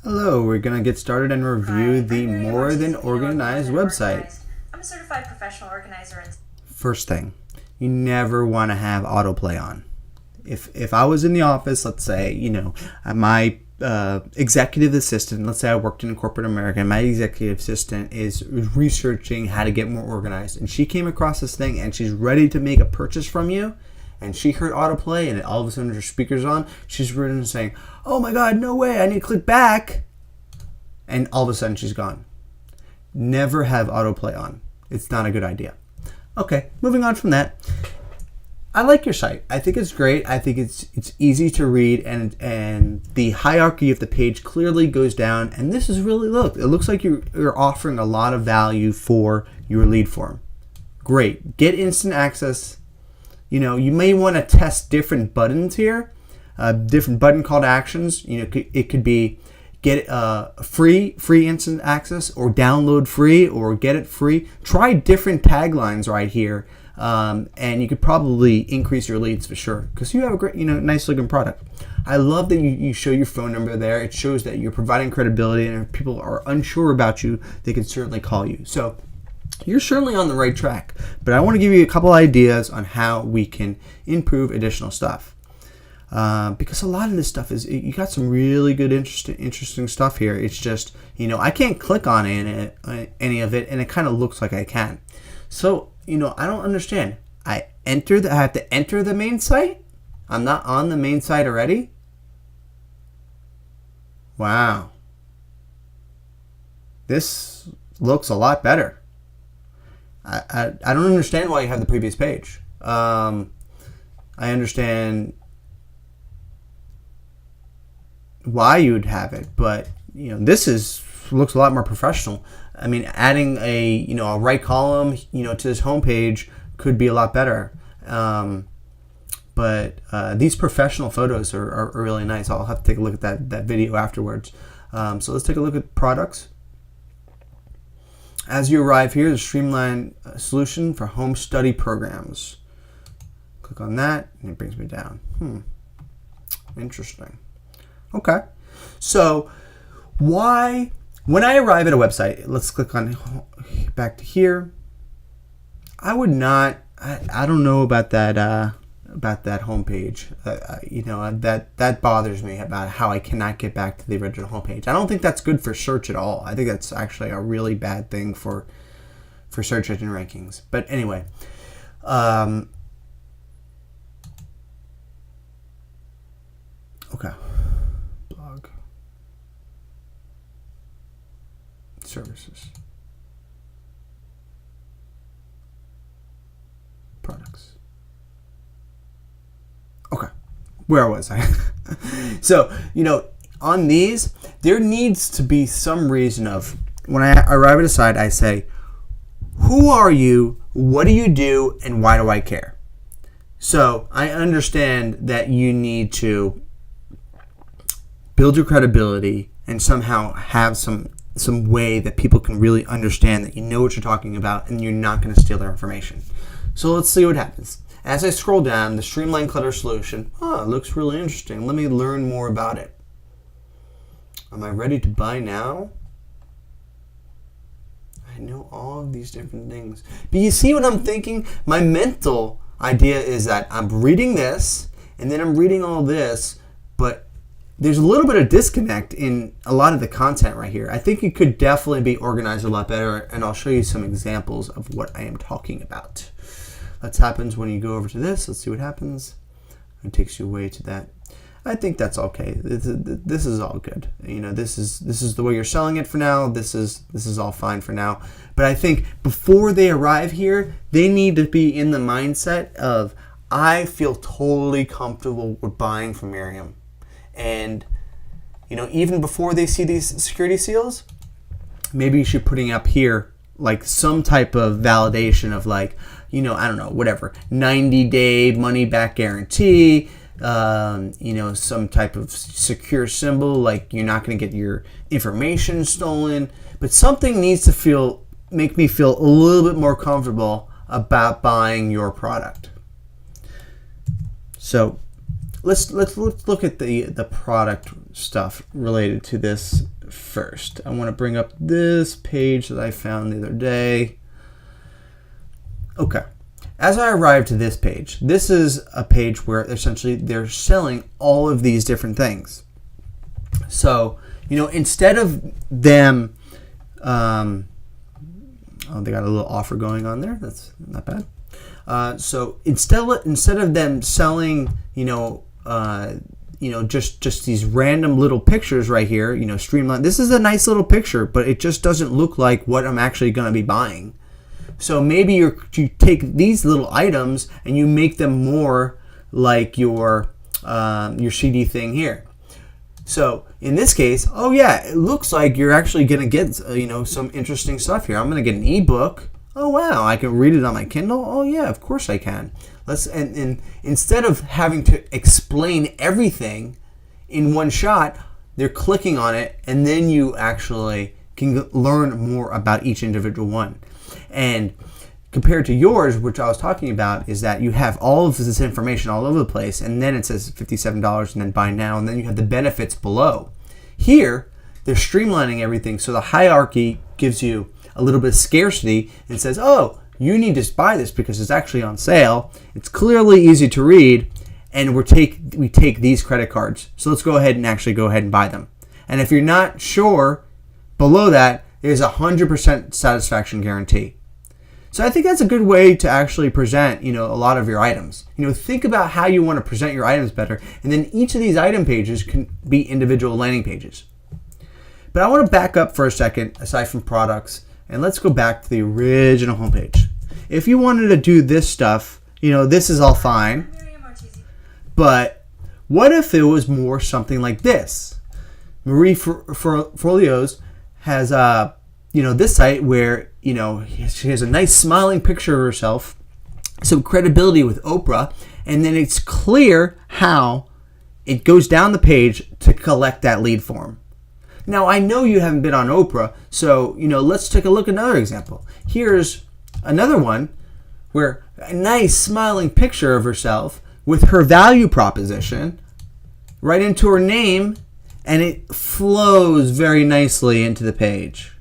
Hello, we're going to get started and review the More Than Organized website. I'm a certified professional organizer. First thing, you never want to have autoplay on. If I was in the office, let's say, my executive assistant, let's say I worked in corporate America, and my executive assistant is researching how to get more organized, and she came across this thing and she's ready to make a purchase from you, and she heard autoplay and all of a sudden her speaker's on, she's written saying, oh my god, no way, I need to click back, and all of a sudden she's gone. Never have autoplay on. It's not a good idea. Okay, moving on from that. I like your site. I think it's great. I think it's easy to read, and the hierarchy of the page clearly goes down, and this is really, it looks like you're offering a lot of value for your lead form. Great. Get instant access. You may want to test different buttons here, different button call to actions. It could be get free instant access, or download free, or get it free. Try different taglines right here, and you could probably increase your leads for sure, because you have a great, nice looking product. I love that you show your phone number there. It shows that you're providing credibility, and if people are unsure about you, they can certainly call you. So you're certainly on the right track, but I want to give you a couple ideas on how we can improve additional stuff. Because a lot of this stuff you got some really good, interesting stuff here. It's just, I can't click on any of it, and it kind of looks like I can. So, I don't understand. I have to enter the main site? I'm not on the main site already? Wow. This looks a lot better. I don't understand why you have the previous page. I understand why you'd have it, but this looks a lot more professional. I mean, adding a right column to this homepage could be a lot better. But these professional photos are really nice. I'll have to take a look at that video afterwards. So let's take a look at products. As you arrive here, the streamlined solution for home study programs. Click on that, and it brings me down. Interesting. Okay, so when I arrive at a website, let's click on back to here. I would not. I don't know about that homepage. That bothers me about how I cannot get back to the original homepage. I don't think that's good for search at all. I think that's actually a really bad thing for search engine rankings. But anyway, okay. Blog services, products. Okay, where was I? So, on these, there needs to be some reason of, when I arrive at a site, I say, who are you, what do you do, and why do I care? So, I understand that you need to build your credibility and somehow have some way that people can really understand that you know what you're talking about and you're not going to steal their information. So let's see what happens. As I scroll down, the Streamline Clutter solution, it looks really interesting. Let me learn more about it. Am I ready to buy now? I know all of these different things. But you see what I'm thinking? My mental idea is that I'm reading this, and then I'm reading all this, but there's a little bit of disconnect in a lot of the content right here. I think it could definitely be organized a lot better, and I'll show you some examples of what I am talking about. That happens when you go over to this. Let's see what happens. It takes you away to that. I think that's okay. This is all good. This is the way you're selling it for now. This is all fine for now. But I think before they arrive here, they need to be in the mindset of, I feel totally comfortable with buying from Miriam. And even before they see these security seals, maybe you should putting up here like some type of validation of I don't know, whatever, 90-day money back guarantee, some type of secure symbol, like you're not going to get your information stolen, but something needs to make me feel a little bit more comfortable about buying your product. So let's look at the product stuff related to this first. I want to bring up this page that I found the other day. Okay. As I arrived to this page, this is a page where essentially they're selling all of these different things. So, instead of them, they got a little offer going on there. That's not bad. So instead of them selling, just these random little pictures right here, streamlined. This is a nice little picture, but it just doesn't look like what I'm actually going to be buying. So maybe you take these little items and you make them more like your CD thing here. So in this case, oh yeah, it looks like you're actually going to get some interesting stuff here. I'm going to get an ebook. Oh wow, I can read it on my Kindle. Oh yeah, of course I can. And instead of having to explain everything in one shot, they're clicking on it, and then you actually can learn more about each individual one. And compared to yours, which I was talking about, is that you have all of this information all over the place, and then it says $57 and then buy now, and then you have the benefits below. Here, they're streamlining everything, so the hierarchy gives you a little bit of scarcity and says, oh, you need to buy this because it's actually on sale. It's clearly easy to read, and we take these credit cards. So let's go ahead and buy them. And if you're not sure, below that, there's a 100% satisfaction guarantee. So I think that's a good way to actually present, a lot of your items. Think about how you want to present your items better, and then each of these item pages can be individual landing pages. But I want to back up for a second, aside from products, and let's go back to the original homepage. If you wanted to do this stuff, this is all fine. But what if it was more something like this? Marie Forleo's has this site where she has a nice smiling picture of herself, some credibility with Oprah, and then it's clear how it goes down the page to collect that lead form. Now, I know you haven't been on Oprah, so, let's take a look at another example. Here's another one where a nice smiling picture of herself with her value proposition right into her name, and it flows very nicely into the page.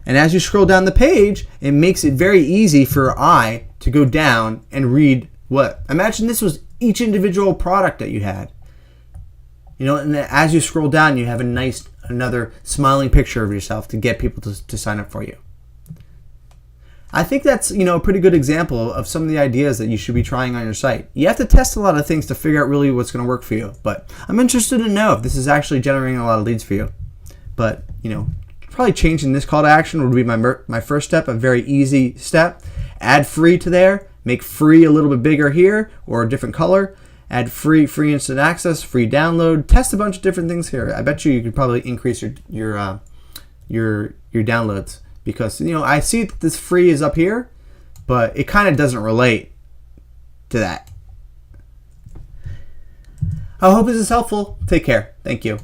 And as you scroll down the page, it makes it very easy for your eye to go down and read what? Imagine this was each individual product that you had. And as you scroll down, you have another smiling picture of yourself to get people to sign up for you. I think that's, a pretty good example of some of the ideas that you should be trying on your site. You have to test a lot of things to figure out really what's going to work for you. But I'm interested to know if this is actually generating a lot of leads for you. But, probably changing this call to action would be my first step, a very easy step. Add free to there, make free a little bit bigger here or a different color. Add free instant access, free download. Test a bunch of different things here. I bet you could probably increase your downloads because I see that this free is up here, but it kind of doesn't relate to that. I hope this is helpful. Take care. Thank you.